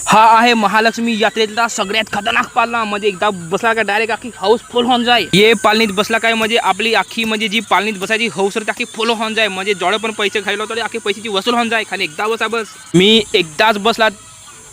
हा आहे महालक्ष्मी यात्रेतला सगळ्यात खतरनाक पालना। म्हणजे एकदा बसला का डायरेक्ट आखी हाऊस फुल होऊन जाय। ये पालनीत बसला काय म्हणजे आपली आखी म्हणजे जी पालनीत बसायची हाऊस ती आखी फुल होऊन जाय। म्हणजे जेवढे पण पैसे खायला तरी आखी पैशाची वसूल होऊन जाय। खाली एकदा बसा बस। मी एकदाच बसला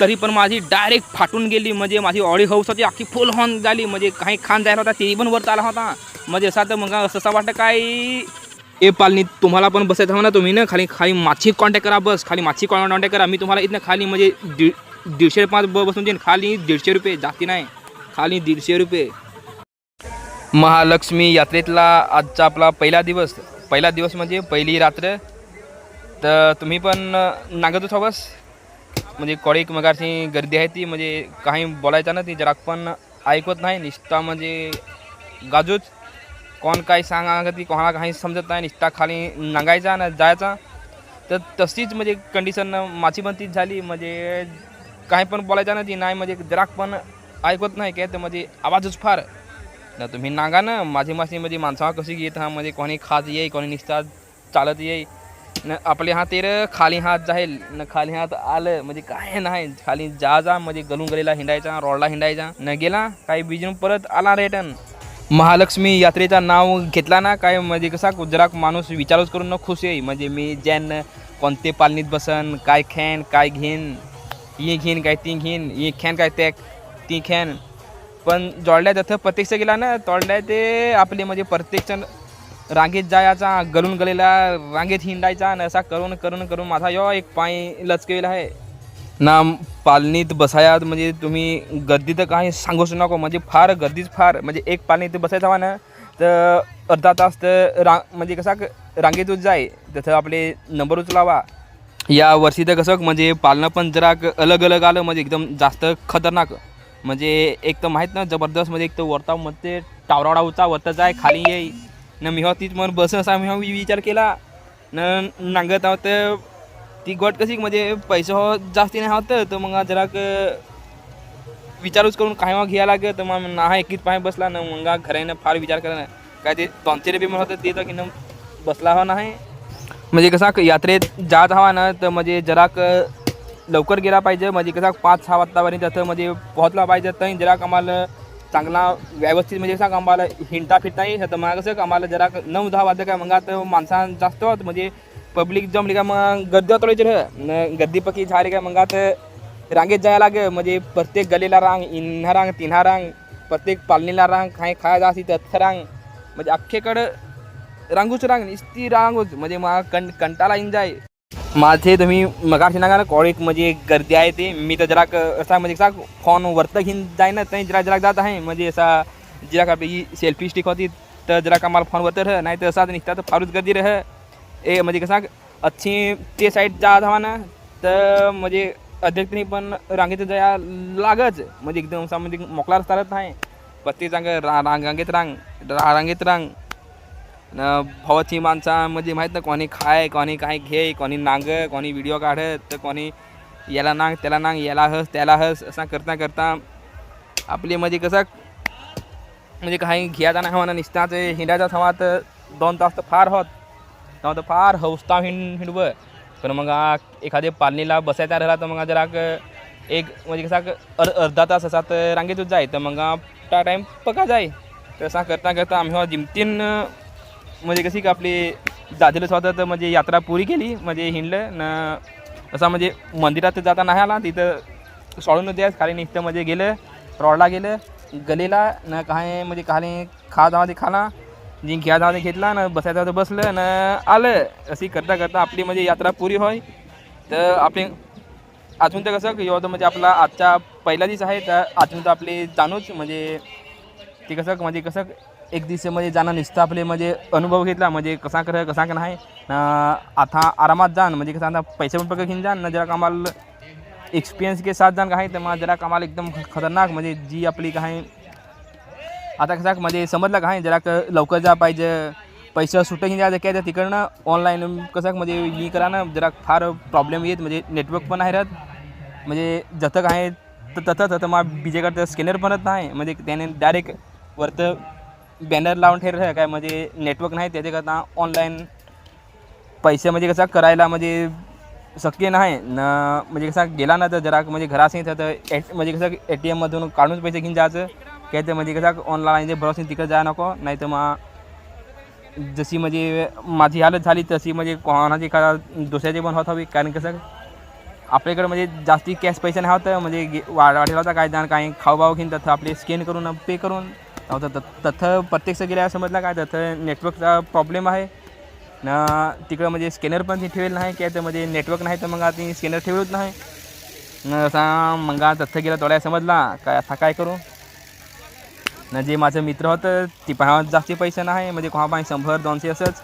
तरी पण माझी डायरेक्ट फाटून गेली। म्हणजे माझी ऑडी हाऊस होती आखी फुल होऊन झाली। म्हणजे काही खान जायला होता ते पण वर आला होता। म्हणजे असा तर मग असं वाटतं काय ए पालनीत तुम्हाला पण बसायचं हो ना तुम्ही ना खाली खाली माछी कॉन्टॅक्ट करा। बस खाली माछी कॉन्टॅक्ट करा। मी तुम्हाला इथनं खाली म्हणजे 150 बसून देईन। खाली 150 रुपये जास्ती नाही, खाली 150 रुपये। महालक्ष्मी यात्रेतला आजचा आपला पहिला दिवस म्हणजे पहिली रात्र। तर तुम्ही पण नागतच हो बस। म्हणजे कॉडीक मगारची गर्दी आहे ती म्हणजे काही बोलायचं ना ती जरा पण ऐकत नाही। निष्ठा म्हणजे गाजूच कोण काय सांगा ती कोणाला काही समजत नाही। निष्ठा खाली नांगायचा ना जायचा। तर तशीच म्हणजे कंडिशन माझी पण तीच झाली। म्हणजे काही पण बोलायचं ना ती नाही म्हणजे जराक पण ऐकत नाही काय। तर म्हणजे आवाजच फार ना तुम्ही नागा ना माझी म्हणजे माणसा कशी येत हा म्हणजे कोणी खात येई कोणी निष्ठा चालत येई न आपले हात तेर खाली हात जाईल न खाली हात आलं म्हणजे काय नाही। खाली जा म्हणजे गलून गलीला हिंडायचा रोडला हिंडायचा न गेला काही बिजून परत आला रिटर्न। महालक्ष्मी यात्रेचा नाव घेतला ना काय म्हणजे कसा जराक माणूस विचारच करून न खुश येई। म्हणजे मी ज्यान कोणते पालनीत बसन काय खेन काय घेईन ये घेईन काय ती घेईन ये खेन काय ते ती खेन। पण जोडल्या जातं प्रत्यक्ष गेला ना तोडल्या ते आपले म्हणजे प्रत्येकजण रांगेत जायचा गलून गलेला रांगेत हिंडायचा आणि असा करून करून करून माझा यो एक पाय लचकेला आहे ना। पालनीत बसायात म्हणजे तुम्ही गर्दी तर काही सांगूच नको। म्हणजे फार गर्दीच फार म्हणजे एक पालनीत बसायचं हवा ना तर अर्धा तास तर म्हणजे कसा रांगेतच जाय तसं आपले नंबर उचलावा। या वर्षी तर कसं म्हणजे पालनं पण जरा अलग अलग आलं म्हणजे एकदम जास्त खतरनाक। म्हणजे एक तर माहीत ना जबरदस्त म्हणजे एक तर वरता मध्ये टावराडाऊचा वरता जाय खाली येई न मी तीच मन बस असा मी विचार केला न नांगत आहोत। ती गोट कशी म्हणजे पैसे हो जास्ती नाही होतं तर मग जरा विचारूच करून काय मग घ्यायला लागेल। तर मग ना एकीच पाय बसला ना मग घरानं फार विचार करा काय ते 200 रुपये म्हणत होतं ते तर की न बसला हो नाही। म्हणजे कसा यात्रेत जात हवा ना तर म्हणजे जराक लवकर गेला पाहिजे। म्हणजे कसा 5-6 वाजतापर्यंत तिथं म्हणजे पोहोचला पाहिजे। तर जराक आम्हाला चांगला व्यवस्थित म्हणजे कसा आम्हाला हिंडता फिरता नाही तर मग कसं आम्हाला जरा 9-10 वाजता काय मग आता माणसा जास्त होत म्हणजे पब्लिक जमली का मग गर्दी तोडायची न गर्दी पक्की झाली काय मग आता रांगेत जायला लागे। म्हणजे प्रत्येक गलीला रांग इन्हा रांग तिन्हा रांग प्रत्येक पालनीला रांग काही खायला असी तर रांग म्हणजे अख्खेकडं रांगूच रांग नुसती रांगूच म्हणजे मग कंटाळा येऊन जाय। माझे तुम्ही मगाशी ना कॉळीक म्हणजे गर्दी आहे ते मी तर जरा असा म्हणजे कसा फोन वरत घेऊन जाय ना तर जरा जात आहे। म्हणजे असा जरा का आपली सेल्फी स्टिक होती तर जरा का मला फोन वरत रह नाही तर असा निघता तर फारूच गर्दी रह ए म्हणजे कसा अच्छी ते साईड जात हवा ना तर म्हणजे अध्यक्षनी पण रांगेत जाया लागच। म्हणजे एकदम असा म्हणजे मोकळा रस्ता राहत नाही प्रत्येक रांगेत रांग भावाची माणसा म्हणजे माहीत ना कोणी खाय कोणी काय घे कोणी नांग कोणी व्हिडिओ काढत तर कोणी याला नांग त्याला नांग याला हस त्याला हस असा करता करता आपली म्हणजे कसं म्हणजे काही घ्यायचा नाही हवा ना निसताच हिंडायचा हवा तर 2 तास तर फार होत तेव्हा तर फार हौसता हिंडवं। पण मग एखाद्या पालनीला बसायचा राहिला तर मग जरा एक म्हणजे कसा अर्धा तास असा तर रांगेतच जाय तर मग टाईम पका जाय। तसा करता करता आम्ही जिमतीन म्हणजे कशी का आपली जातीलच होतं तर म्हणजे यात्रा पुरी केली म्हणजे हिंडलं न असं म्हणजे मंदिरात जाता नाही आला तिथं सोडून द्यास खाली निघतं म्हणजे गेलं रोडला गेलं गलीला न काय म्हणजे खाली जावा ते खाला जी घ्या जावा घेतला ना बसायचा तर बसलं न आलं। अशी करता करता आपली म्हणजे यात्रा पुरी होय। तर आपली अजून तर कसं होतं म्हणजे आपला आजचा पहिला दिवस आहे तर अजून तर आपली जाणूच म्हणजे ते कसं म्हणजे कसं एक दिवस म्हणजे जाणं निसतं आपले म्हणजे अनुभव घेतला म्हणजे कसा का नाही आता आरामात जाण म्हणजे कसं आता पैसे पण पकडून घेऊन जाण ना जरा आम्हाला एक्सपिरियन्स के साथ जाण काय तर मग जरा आम्हाला एकदम खतरनाक म्हणजे जी आपली काय आता कसं म्हणजे समजलं काय जरा लवकर जा पाहिजे। पैसे सुट्टे घेऊन जायचं काय तर तिकडनं ऑनलाईन कसं म्हणजे ही करा ना जरा फार प्रॉब्लेम येत म्हणजे नेटवर्क पण नाही राहत। म्हणजे जतं काय तर तसं मग बीजेकडं स्कॅनर बनत नाही म्हणजे त्याने डायरेक्ट वरतं बॅनर लावून ठेवलं काय म्हणजे नेटवर्क नाही त्याच्याकरता ऑनलाईन पैसे म्हणजे कसं करायला म्हणजे शक्य नाही न. म्हणजे कसं गेला ना तर जरा म्हणजे घराशी तर म्हणजे कसं ATM मधून काढून पैसे घेऊन जायचं काय तर म्हणजे कसं ऑनलाईन जे भरोसे तिकडे जायला नको. नाही तर मग जशी म्हणजे माझी हालत झाली तशी म्हणजे कोणाची का दुसऱ्याची पण होत हवी. कारण कसं आपल्याकडे म्हणजे जास्ती कॅश पैसे नाही होतं म्हणजे वाटेला होता काय जाण काही खाऊ भाऊ घेऊन तथं आपले स्कॅन करून पे करून होतं. तथं प्रत्यक्ष गेल्यावर समजलं काय तथं नेटवर्कचा प्रॉब्लेम आहे ना. तिकडं म्हणजे स्कॅनर पण ठेवेल नाही काय तर म्हणजे नेटवर्क नाही तर मग आता स्कॅनर ठेवलंच नाही न. असा मग तथं गेलं थोड्या समजला काय आता काय करू ना. जे माझं मित्र होतं ती पण जास्ती पैसे नाही म्हणजे कोणा पाणी 100-200 असंच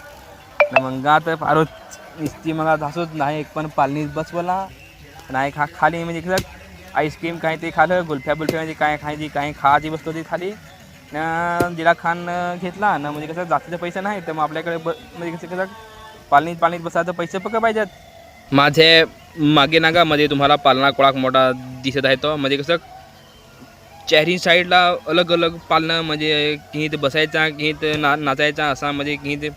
ना. मग आता फारच नुसती मला धासूच नाही एक पण पालनीच बसवला नाही. खाली म्हणजे कसं आईस्क्रीम काय ते खाल्लं गुल्फ्या म्हणजे काय खायची काय खायची वस्तू ती खाली ना. जिरा खान घेतला ना म्हणजे कसं जास्तीचे पैसे नाही तर मग आपल्याकडे म्हणजे कसं पालनीत बसायचं पैसे पक्क पाहिजेत. माझे मागे नागा मध्ये तुम्हाला पालना कोळाक मोठा दिसत आहे तो म्हणजे कसं चारही साईडला अलग अलग पालणं म्हणजे की ते बसायचा की ते नाचायचा असा म्हणजे की ते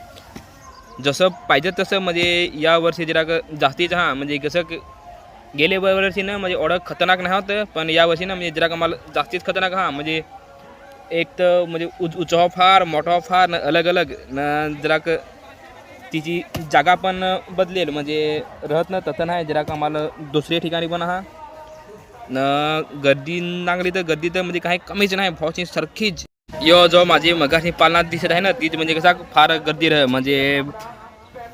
जसं पाहिजे तसं म्हणजे यावर्षी जरा जास्तीच हां म्हणजे कसं गेले वर्षी ना म्हणजे एवढं खतरनाक नाही होतं पण यावर्षी ना म्हणजे जरा मला जास्तीच खतरनाक हां म्हणजे एक तर म्हणजे उंचा फार मोठा फार अलग अलग न. जरा तिची जागा पण बदलेल म्हणजे राहत ना तसं नाही जरा आम्हाला दुसऱ्या ठिकाणी पण हा न. गर्दी नांगली तर गर्दी तर म्हणजे काही कमीच नाही भावची सारखीच. यो जो माझी मगाशी पालनात दिसत आहे ना तीच म्हणजे कसा फार गर्दी रह म्हणजे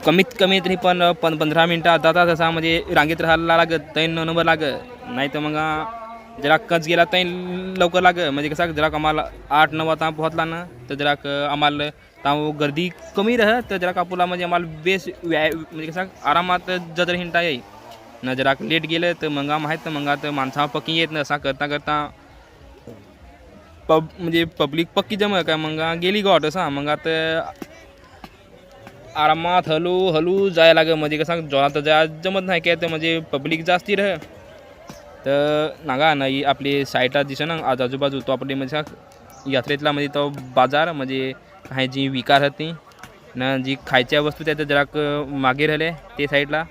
कमीत कमी तरी पण 15 मिनटं जातात तसा म्हणजे रांगेत राहायला लागत 3 नंबर लागत. नाही तर मग जरा कच गेला तर लवकर लागत म्हणजे कसं जरा आम्हाला 8-9 वाजता पोहोचला ना तर जरा आम्हाला तर गर्दी कमी रह तर जरा कापूला म्हणजे आम्हाला बेस म्हणजे कसं आरामात जर हिंडता येईल ना. जरा लेट गेलं तर मग माहीत तर मग तर माणसा पक्की येत ना असा करता करता म्हणजे पब्लिक पक्की जम काय मग गेली गॉट असा मग आता आरामात हलू जायला लागेल म्हणजे कसं जोरात जाय जमत नाही काय तर म्हणजे पब्लिक जास्ती रह तर नागा नाही. आपली साईटला दिसे ना आजूबाजू तो आपली म्हणजे यात्रेतला म्हणजे तो बाजार म्हणजे काही जी विकार होती ना जी खायच्या वस्तू त्या जरा मागे राहिले ते साईडला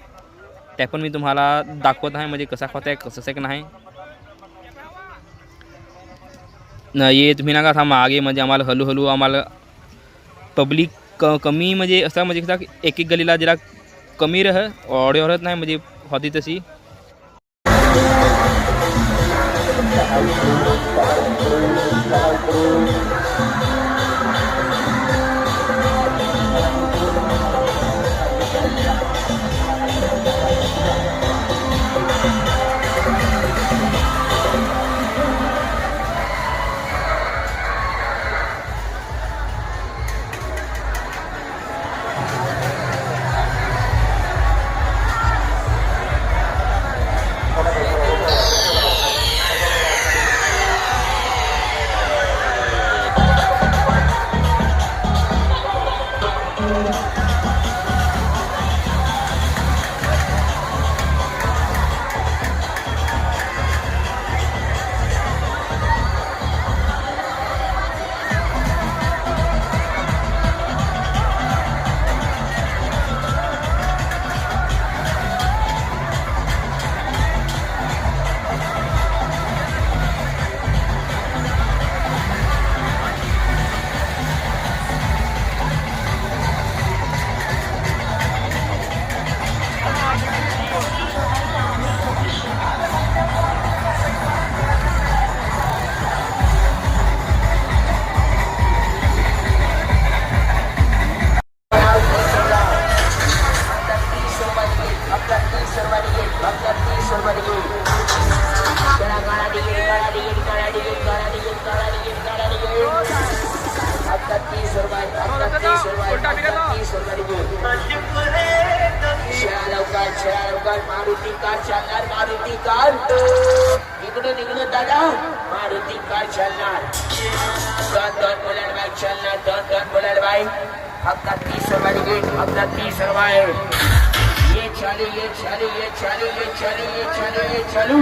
त्या पण मी तुम्हाला दाखवत आहे म्हणजे कसा होत आहे कसं आहे नाही ना. ये तुम्ही नका थांबा मागे म्हणजे आम्हाला हळूहळू आम्हाला पब्लिक कमी म्हणजे असं म्हणजे कसं एक गलीला जरा कमी ऑडिओ राहत नाही म्हणजे होती तशी. मारुती कार चालणार मारुती कार इकडून दादा मारुती कार चालणार 2 बुलेट बाइक चालणार 2 बुलेट बाइक फक्त 30 रुपये गेट फक्त 30 रुपये ये चालू